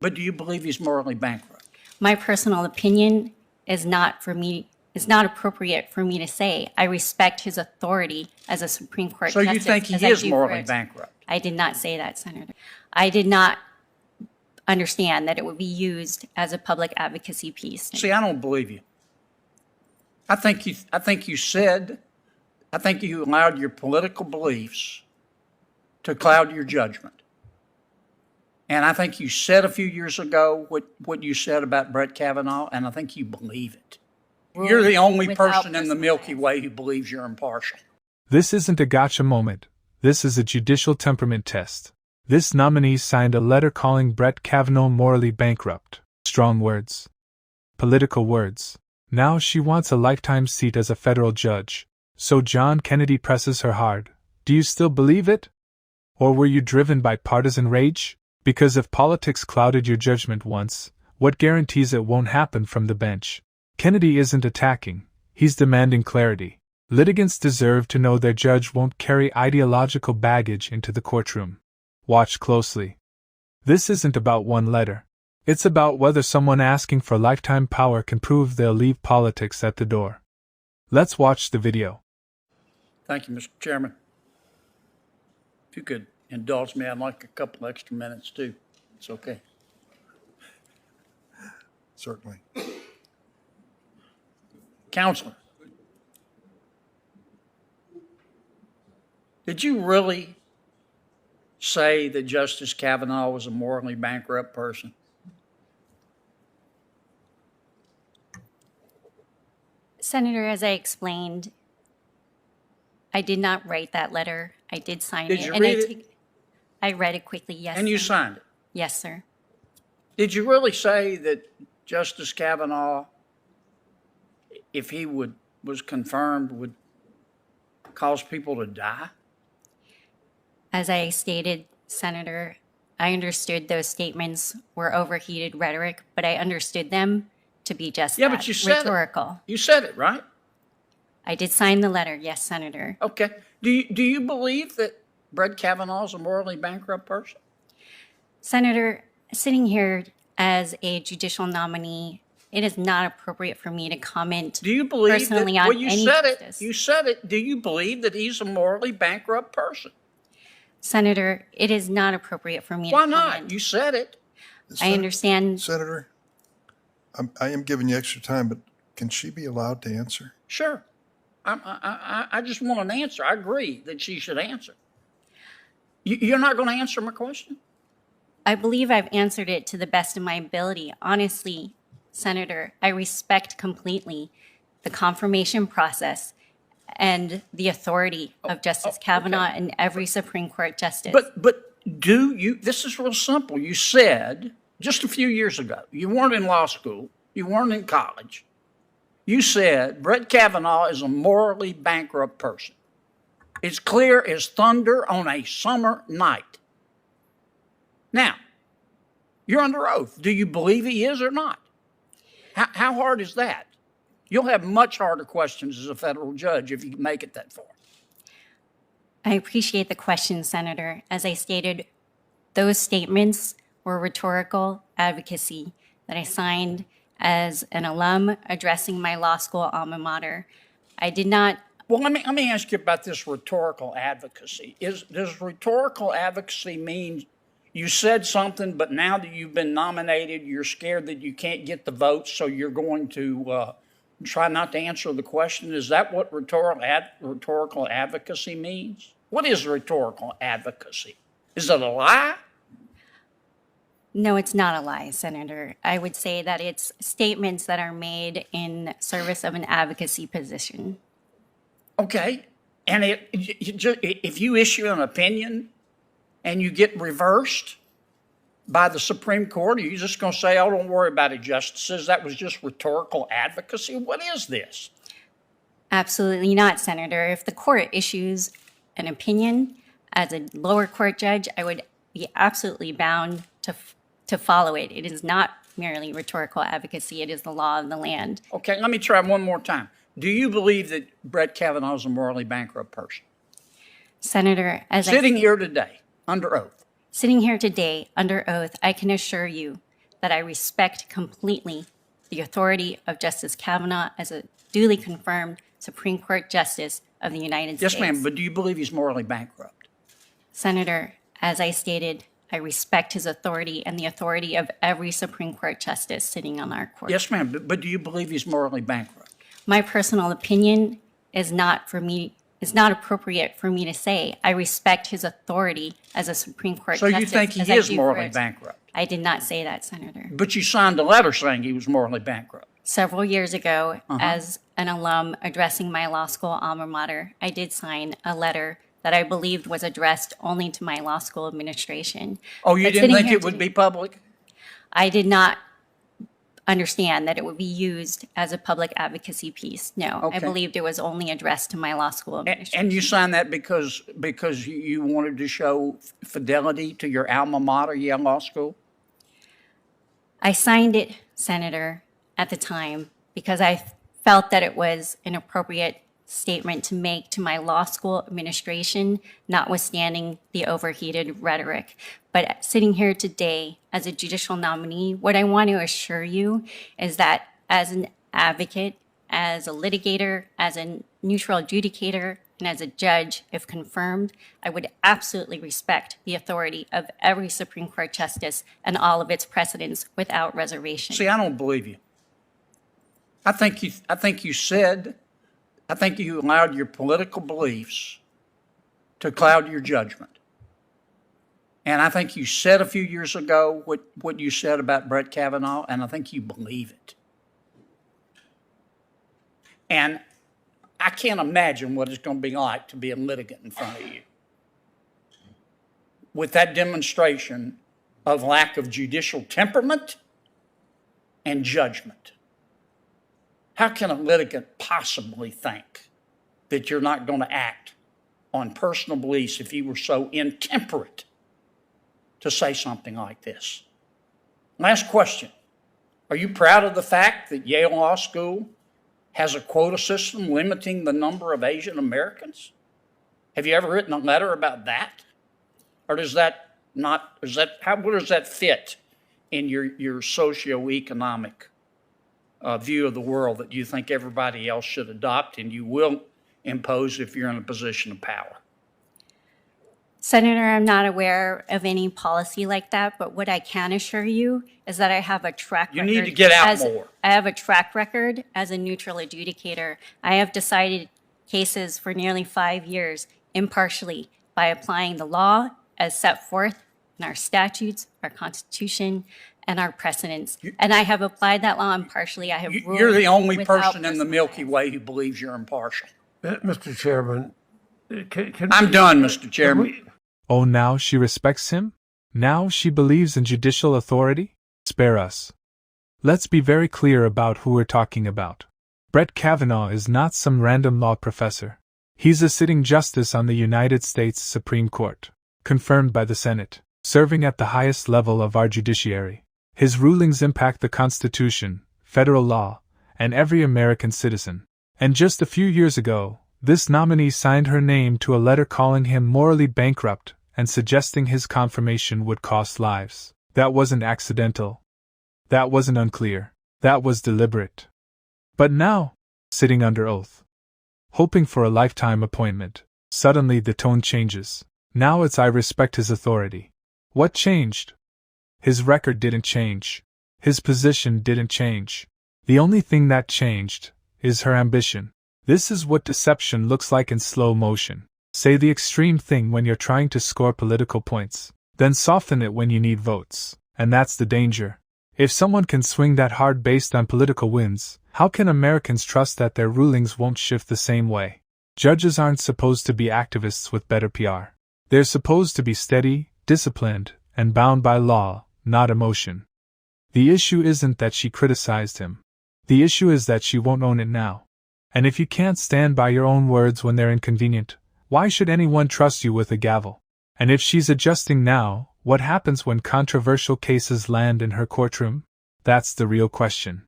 But do you believe he's morally bankrupt? My personal opinion is not appropriate for me to say. I respect his authority as a Supreme Court So justice. you think he is morally bankrupt? I did not say that, Senator. I did not understand that it would be used as a public advocacy piece. See, I don't believe you. I think you allowed your political beliefs to cloud your judgment. And I think you said a few years ago what you said about Brett Kavanaugh, and I think you believe it. You're the only person in the Milky Way who believes you're impartial. This isn't a gotcha moment. This is a judicial temperament test. This nominee signed a letter calling Brett Kavanaugh morally bankrupt. Strong words. Political words. Now she wants a lifetime seat as a federal judge. So John Kennedy presses her hard. Do you still believe it? Or were you driven by partisan rage? Because if politics clouded your judgment once, what guarantees it won't happen from the bench? Kennedy isn't attacking, he's demanding clarity. Litigants deserve to know their judge won't carry ideological baggage into the courtroom. Watch closely. This isn't about one letter. It's about whether someone asking for lifetime power can prove they'll leave politics at the door. Let's watch the video. Thank you, Mr. Chairman. If you could indulge me, I'd like a couple extra minutes too. It's okay. Certainly. Counselor, did you really say that Justice Kavanaugh was a morally bankrupt person? Senator, as I explained, I did not write that letter. I did sign it. Did you read it? I read it quickly, yes. And you sir. signed it? Yes, sir. Did you really say that Justice Kavanaugh, if he was confirmed, would cause people to die? As I stated, Senator, I understood those statements were overheated rhetoric, but I understood them to be just that, but you said rhetorical. You said it, right? I did sign the letter, yes, Senator. Okay. Do you believe that Brett Kavanaugh is a morally bankrupt person? Senator, sitting here as a judicial nominee, it is not appropriate for me to comment Do you believe personally that, on well, you any said justice. it. You said it. Do you believe that he's a morally bankrupt person? Senator, it is not appropriate for me Why to comment. not? You said it. I understand. Senator, I am giving you extra time, but can she be allowed to answer? Sure. I just want an answer. I agree that she should answer. You're not going to answer my question? I believe I've answered it to the best of my ability. Honestly, Senator, I respect completely the confirmation process and the authority of Justice Kavanaugh and every Supreme Court justice. But this is real simple. You said just a few years ago, you weren't in law school, you weren't in college. You said Brett Kavanaugh is a morally bankrupt person. It's clear as thunder on a summer night. Now, you're under oath. Do you believe he is or not? How hard is that? You'll have much harder questions as a federal judge if you make it that far. I appreciate the question, Senator. As I stated, those statements were rhetorical advocacy that I signed as an alum addressing my law school alma mater. I did not. Well, let me ask you about this rhetorical advocacy. Does rhetorical advocacy mean you said something, but now that you've been nominated, you're scared that you can't get the votes, so you're going to try not to answer the question? Is that what rhetorical advocacy means? What is rhetorical advocacy? Is it a lie? No, it's not a lie, Senator. I would say that it's statements that are made in service of an advocacy position. Okay. And if you issue an opinion and you get reversed by the Supreme Court, are you just going to say, oh, don't worry about it, justices, that was just rhetorical advocacy? What is this? Absolutely not, Senator. If the court issues an opinion as a lower court judge, I would be absolutely bound to follow it. It is not merely rhetorical advocacy. It is the law of the land. Okay, let me try one more time. Do you believe that Brett Kavanaugh is a morally bankrupt person? Senator, sitting here today under oath. Sitting here today under oath, I can assure you that I respect completely the authority of Justice Kavanaugh as a duly confirmed Supreme Court Justice of the United States. Yes, ma'am, but do you believe he's morally bankrupt? Senator, as I stated, I respect his authority and the authority of every Supreme Court Justice sitting on our court. Yes, ma'am, but do you believe he's morally bankrupt? My personal opinion is not appropriate for me to say. I respect his authority as a Supreme Court So Justice. you think he as I is do morally for- bankrupt? I did not say that, Senator. But you signed a letter saying he was morally bankrupt. Several years ago, as an alum addressing my law school alma mater, I did sign a letter that I believed was addressed only to my law school administration. Oh, you But didn't sitting think here it would today- be public? I did not understand that it would be used as a public advocacy piece. No, I Okay. believed it was only addressed to my law school administration. And you signed that because you wanted to show fidelity to your alma mater, Yale Law School? I signed it, Senator, at the time because I felt that it was an appropriate statement to make to my law school administration, notwithstanding the overheated rhetoric. But sitting here today as a judicial nominee, what I want to assure you is that as an advocate, as a litigator, as a neutral adjudicator, and as a judge, if confirmed, I would absolutely respect the authority of every Supreme Court justice and all of its precedents without reservation. See, I don't believe you. I think you allowed your political beliefs to cloud your judgment. And I think you said a few years ago what you said about Brett Kavanaugh, and I think you believe it. And I can't imagine what it's going to be like to be a litigant in front of you with that demonstration of lack of judicial temperament and judgment. How can a litigant possibly think that you're not going to act on personal beliefs if you were so intemperate to say something like this? Last question. Are you proud of the fact that Yale Law School has a quota system limiting the number of Asian Americans? Have you ever written a letter about that? Or does that not, where does that fit in your socioeconomic view of the world that you think everybody else should adopt and you will impose if you're in a position of power? Senator, I'm not aware of any policy like that, but what I can assure you is that I have a track record. You need to get out more. I have a track record as a neutral adjudicator. I have decided cases for nearly 5 years impartially by applying the law as set forth in our statutes, our Constitution, and our precedents. And I have applied that law impartially. I have ruled You're the only without person in the personal Milky bias. Way who believes you're impartial. Mr. Chairman, can I'm done, Mr. Chairman. Oh, now she respects him? Now she believes in judicial authority? Spare us. Let's be very clear about who we're talking about. Brett Kavanaugh is not some random law professor. He's a sitting justice on the United States Supreme Court, confirmed by the Senate, serving at the highest level of our judiciary. His rulings impact the Constitution, federal law, and every American citizen. And just a few years ago, this nominee signed her name to a letter calling him morally bankrupt and suggesting his confirmation would cost lives. That wasn't accidental. That wasn't unclear. That was deliberate. But now, sitting under oath, hoping for a lifetime appointment, suddenly the tone changes. Now it's I respect his authority. What changed? His record didn't change. His position didn't change. The only thing that changed is her ambition. This is what deception looks like in slow motion. Say the extreme thing when you're trying to score political points, then soften it when you need votes. And that's the danger. If someone can swing that hard based on political wins, how can Americans trust that their rulings won't shift the same way? Judges aren't supposed to be activists with better PR. They're supposed to be steady, disciplined, and bound by law, not emotion. The issue isn't that she criticized him. The issue is that she won't own it now. And if you can't stand by your own words when they're inconvenient, why should anyone trust you with a gavel? And if she's adjusting now, what happens when controversial cases land in her courtroom? That's the real question.